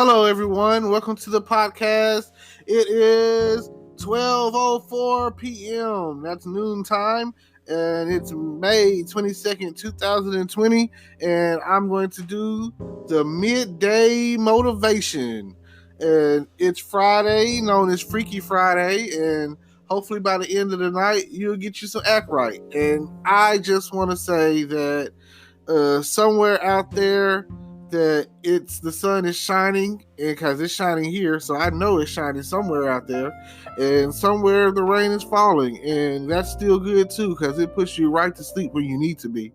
Hello, everyone. Welcome to the podcast. It is 12:04 p.m. That's noon time, and it's May 22nd, 2020, and I'm going to do the midday motivation. And it's Friday, known as Freaky Friday, and hopefully by the end of the night, you'll get you some act right. And I just want to say that somewhere out there that the sun is shining, and because it's shining here, so I know it's shining somewhere out there, and somewhere the rain is falling, and that's still good too because it puts you right to sleep where you need to be.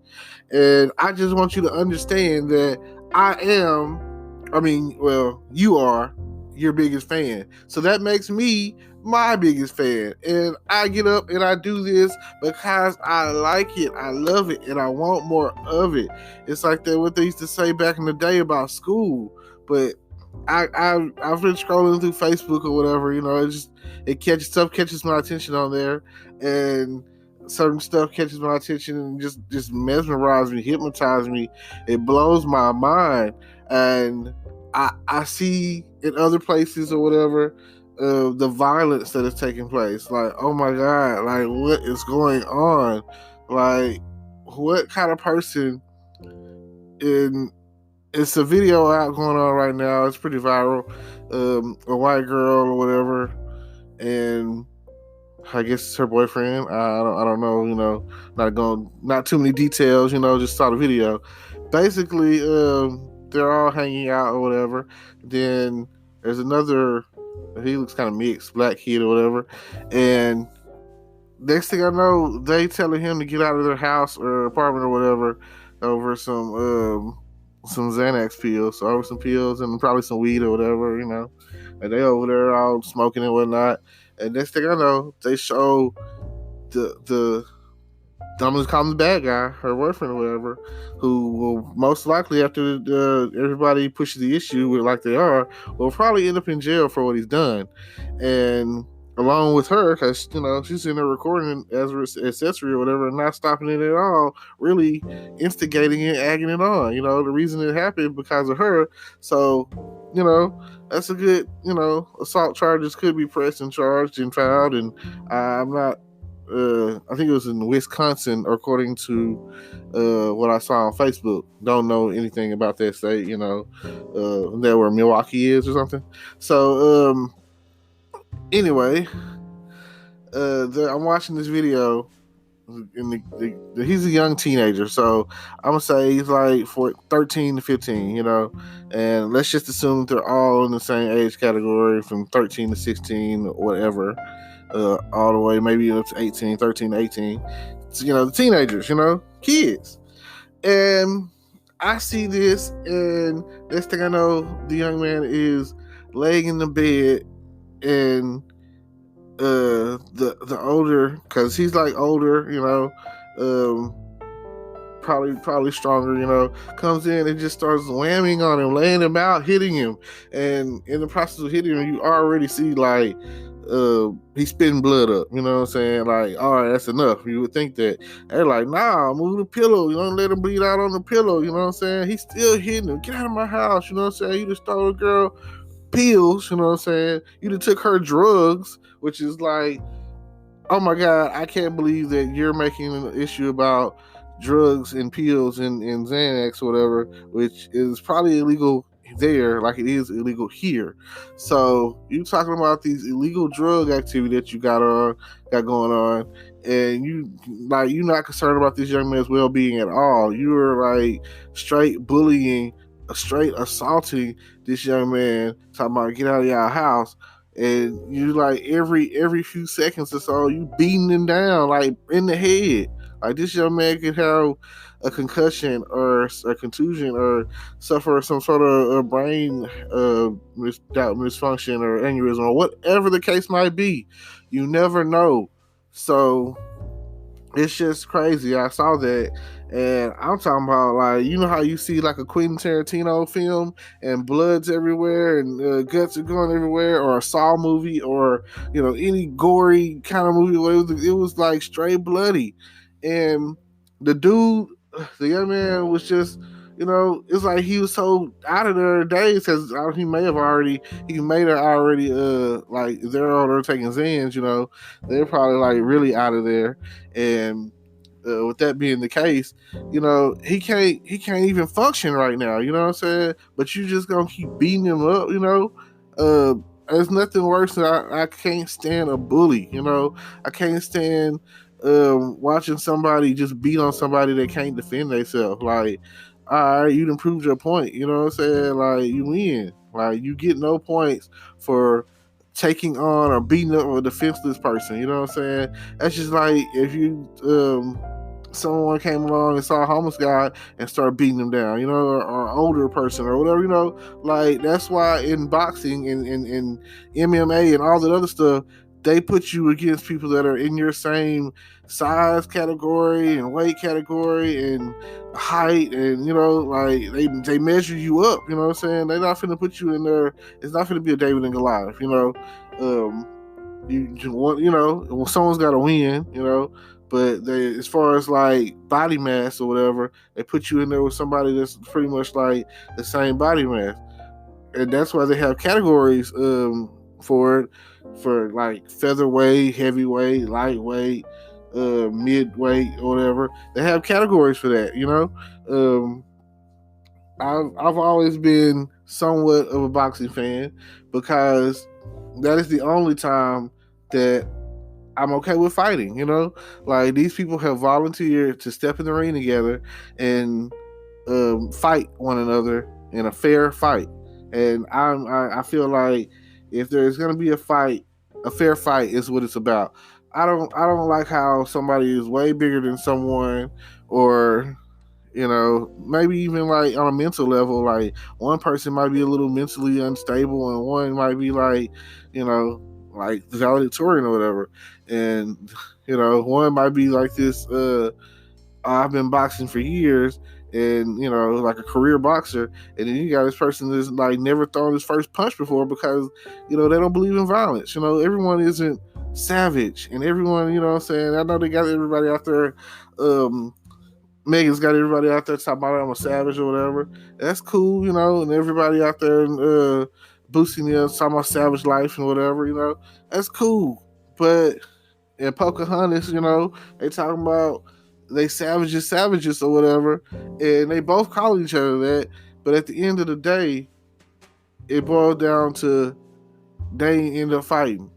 And I just want you to understand that you are your biggest fan, so that makes me my biggest fan, and I get up and I do this because I like it, I love it, and I want more of it. It's like that what they used to say back in the day about school. But I've been scrolling through Facebook or whatever, it catches my attention on there, and certain stuff catches my attention and just mesmerizes me, hypnotizes me. It blows my mind, and I see in other places or whatever the violence that is taking place. Like, oh my God, like what is going on? Like, what kind of person it's a video out going on right now. It's pretty viral. A white girl or whatever, and I guess it's her boyfriend. I don't know. Not too many details. Just saw the video. Basically, they're all hanging out or whatever. Then there's another. He looks kind of mixed, black kid or whatever. And next thing I know, they telling him to get out of their house or apartment or whatever over some Xanax pills, so over some pills and probably some weed or whatever, And they over there all smoking and whatnot. And next thing I know, they show I'm just calling the bad guy, her boyfriend or whatever, who will most likely, after everybody pushes the issue with like they are, will probably end up in jail for what he's done. And along with her, because she's in there recording as an accessory or whatever, and not stopping it at all, really instigating it, egging it on. The reason it happened because of her. So, that's a good, assault charges could be pressed and charged and filed. And I'm not. I think it was in Wisconsin, according to what I saw on Facebook. Don't know anything about that state, there where Milwaukee is or something. So, anyway, I'm watching this video, and he's a young teenager, so I'm gonna say he's like 13 to 15, and let's just assume they're all in the same age category from 13 to 16 or whatever. All the way maybe up to 18, 13 to 18. So, the teenagers, kids. And I see this, and next thing I know, the young man is laying in the bed, and the older, because he's like older, probably stronger, comes in and just starts whamming on him, laying him out, hitting him. And in the process of hitting him, you already see like he's spitting blood up, you know what I'm saying? Like, all right, that's enough. You would think that. They're like, nah, move the pillow. You don't let him bleed out on the pillow, you know what I'm saying? He's still hitting him. Get out of my house, you know what I'm saying? You just stole a girl pills, you know what I'm saying? You just took her drugs, which is like, oh my God, I can't believe that you're making an issue about drugs and pills and Xanax or whatever, which is probably illegal there like it is illegal here. So you talking about these illegal drug activity that you got going on, and you're not concerned about this young man's well-being at all. You're like straight bullying, straight assaulting this young man, talking about get out of your house, and you like every few seconds or so you beating him down like in the head. Like, this young man could have a concussion or a contusion or suffer some sort of brain misfunction or aneurysm or whatever the case might be. You never know. So it's just crazy. I saw that, and I'm talking about, like, how you see like a Quentin Tarantino film and blood's everywhere and guts are going everywhere, or a Saw movie, or any gory kind of movie where it was like straight bloody. And the young man was just It's like he was so out of their days because he may have already like if they're all there taking Zans, they're probably like really out of there. And with that being the case, he can't even function right now. You know what I'm saying? But you just gonna keep beating him up. Uh, there's nothing worse than I can't stand a bully. I can't stand watching somebody just beat on somebody that can't defend themselves. Like, all right, you done proved your point. You know what I'm saying? Like, you win. Like, you get no points for taking on or beating up a defenseless person. You know what I'm saying? That's just like if you someone came along and saw a homeless guy and started beating him down, or an older person or whatever, like that's why in boxing and MMA and all that other stuff, they put you against people that are in your same size category and weight category and height, and like they measure you up. You know what I'm saying? They're not finna put you in there. It's not finna be a David and Goliath. You just want, well, someone's got to win. But as far as like body mass or whatever, they put you in there with somebody that's pretty much like the same body mass, and that's why they have categories for it, for like featherweight, heavyweight, lightweight, midweight, or whatever. They have categories for that. I've always been somewhat of a boxing fan because that is the only time that I'm okay with fighting. Like these people have volunteered to step in the ring together and fight one another in a fair fight. And I feel like if there's gonna be a fight, a fair fight is what it's about. I don't like how somebody is way bigger than someone, or maybe even like on a mental level, like one person might be a little mentally unstable and one might be like, like valedictorian or whatever. And, one might be like this, I've been boxing for years and, like a career boxer. And then you got this person that's like never thrown his first punch before because, they don't believe in violence. Everyone isn't savage and everyone, what I'm saying? I know they got everybody out there, Megan's got everybody out there talking about I'm a savage or whatever. That's cool, and everybody out there boosting the talking about savage life and whatever, that's cool. But in Pocahontas, they talking about they savages or whatever, and they both call each other that. But at the end of the day, it boiled down to they end up fighting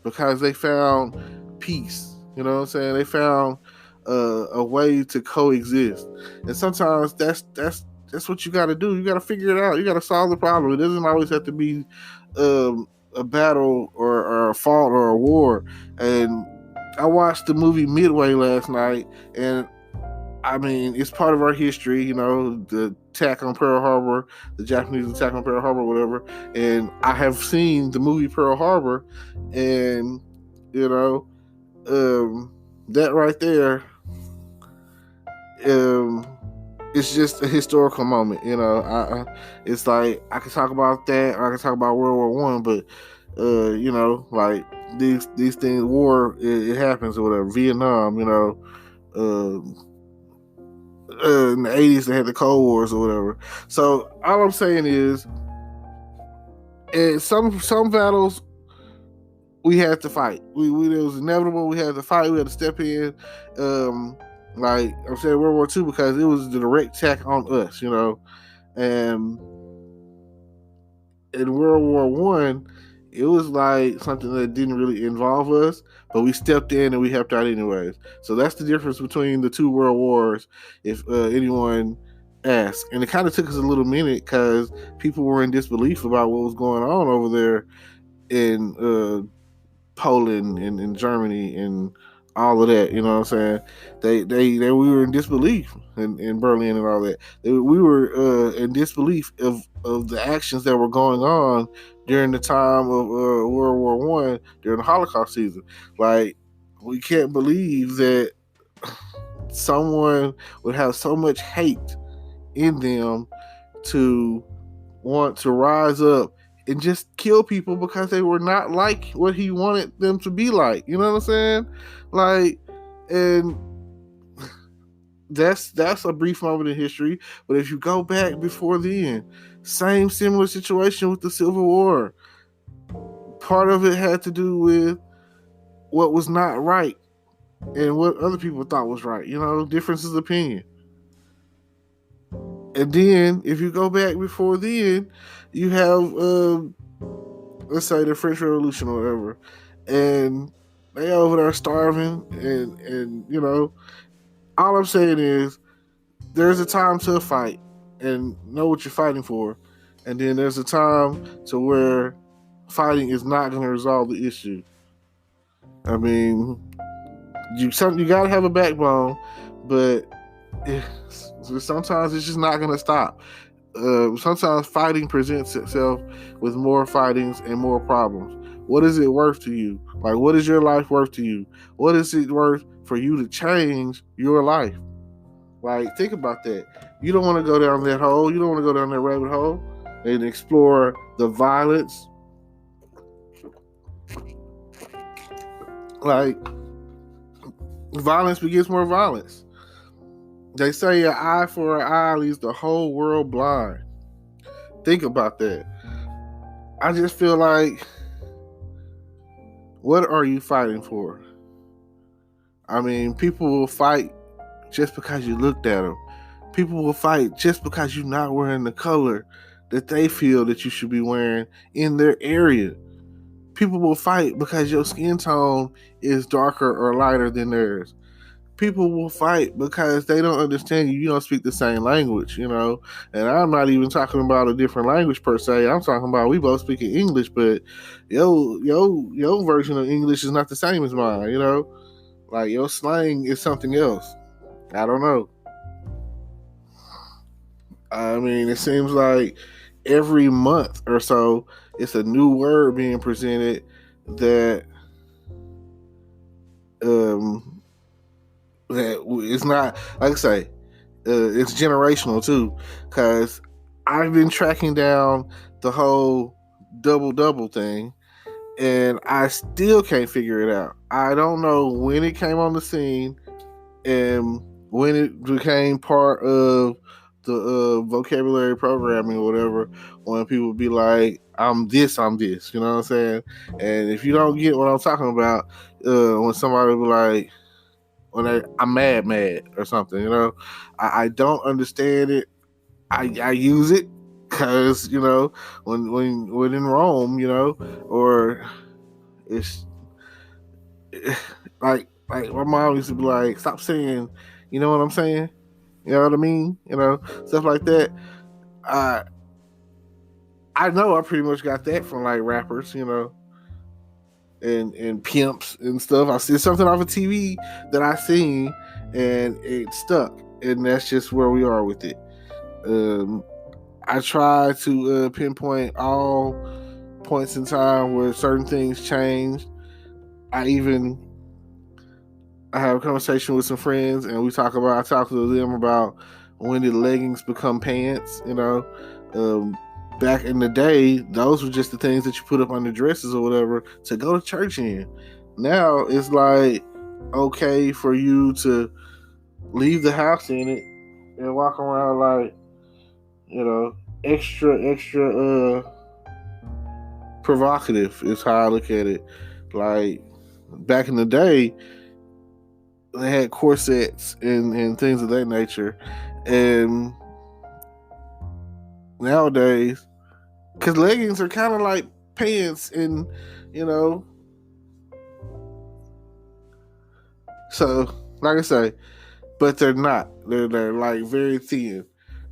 because they found peace. You know what I'm saying? They found a way to coexist, and sometimes that's what you got to do. You got to figure it out. You got to solve the problem. It doesn't always have to be a battle or a fault or a war. And I watched the movie Midway last night, and I mean, it's part of our history, the attack on Pearl Harbor, the Japanese attack on Pearl Harbor, whatever. And I have seen the movie Pearl Harbor, and that right there, it's just a historical moment. It's like I can talk about that, or I can talk about World War One, but like these things, war, it happens or whatever. Vietnam, in the 80s they had the Cold Wars or whatever. So all I'm saying is, in some battles we had to fight. It was inevitable. We had to fight. We had to step in. Like I'm saying World War II because it was the direct attack on us, and in World War One, it was like something that didn't really involve us, but we stepped in and we helped out anyways. So that's the difference between the two world wars, if anyone asks. And it kind of took us a little minute because people were in disbelief about what was going on over there in Poland and in Germany and all of that. You know what I'm saying? We were in disbelief in Berlin and all that. We were in disbelief of the actions that were going on during the time of World War One, during the Holocaust season. Like, we can't believe that someone would have so much hate in them to want to rise up and just kill people because they were not like what he wanted them to be like. You know what I'm saying? Like, and that's a brief moment in history. But if you go back before then, same similar situation with the Civil War. Part of it had to do with what was not right and what other people thought was right. Differences of opinion. And then if you go back before then, you have let's say the French Revolution or whatever, and they over there starving, and all I'm saying is there's a time to fight and know what you're fighting for, and then there's a time to where fighting is not going to resolve the issue. I mean, you gotta have a backbone, but sometimes it's just not going to stop. Sometimes fighting presents itself with more fightings and more problems. What is it worth to you? Like, what is your life worth to you? What is it worth for you to change your life? Like, think about that. You don't want to go down that hole. You don't want to go down that rabbit hole and explore the violence. Like, violence begets more violence. They say an eye for an eye leaves the whole world blind. Think about that. I just feel like, what are you fighting for? I mean, people will fight just because you looked at them. People will fight just because you're not wearing the color that they feel that you should be wearing in their area. People will fight because your skin tone is darker or lighter than theirs. People will fight because they don't understand you. You don't speak the same language, And I'm not even talking about a different language per se. I'm talking about we both speak English, but your version of English is not the same as mine, Like, your slang is something else. I don't know. I mean, it seems like every month or so, it's a new word being presented that that it's not, like I say, it's generational too, because I've been tracking down the whole double thing, and I still can't figure it out. I don't know when it came on the scene and when it became part of the vocabulary programming or whatever, when people be like, I'm this, you know what I'm saying? And if you don't get what I'm talking about, when somebody be like, I'm mad or something, I don't understand it. I use it because, when in Rome, or it's like my mom used to be like, stop saying, you know what I'm saying? You know what I mean? Stuff like that. I know I pretty much got that from like rappers, and pimps and stuff. I see something off of TV that I seen and it stuck, and that's just where we are with it. I try to pinpoint all points in time where certain things changed. I have a conversation with some friends, and I talk to them about when did leggings become pants. Back in the day, those were just the things that you put up under dresses or whatever to go to church in. Now it's like okay for you to leave the house in it and walk around like, extra provocative is how I look at it. Like, back in the day, they had corsets and things of that nature, and nowadays, because leggings are kind of like pants, and so like I say, but they're not. They're like very thin.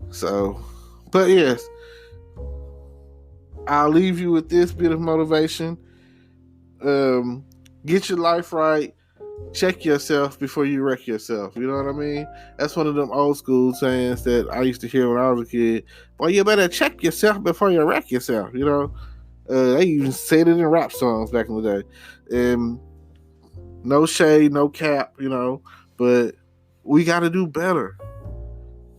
So, but yes, I'll leave you with this bit of motivation. Get your life right. Check yourself before you wreck yourself. You know what I mean? That's one of them old school sayings that I used to hear when I was a kid. Boy, you better check yourself before you wreck yourself. They even said it in rap songs back in the day. No shade, no cap, but we got to do better.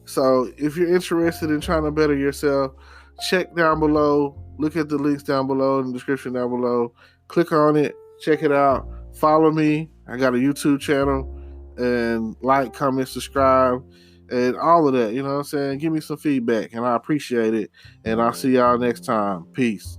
So if you're interested in trying to better yourself, check down below. Look at the links down below in the description down below. Click on it. Check it out. Follow me. I got a YouTube channel. and like, comment, subscribe, and all of that. You know what I'm saying? Give me some feedback, and I appreciate it. And I'll see y'all next time. Peace.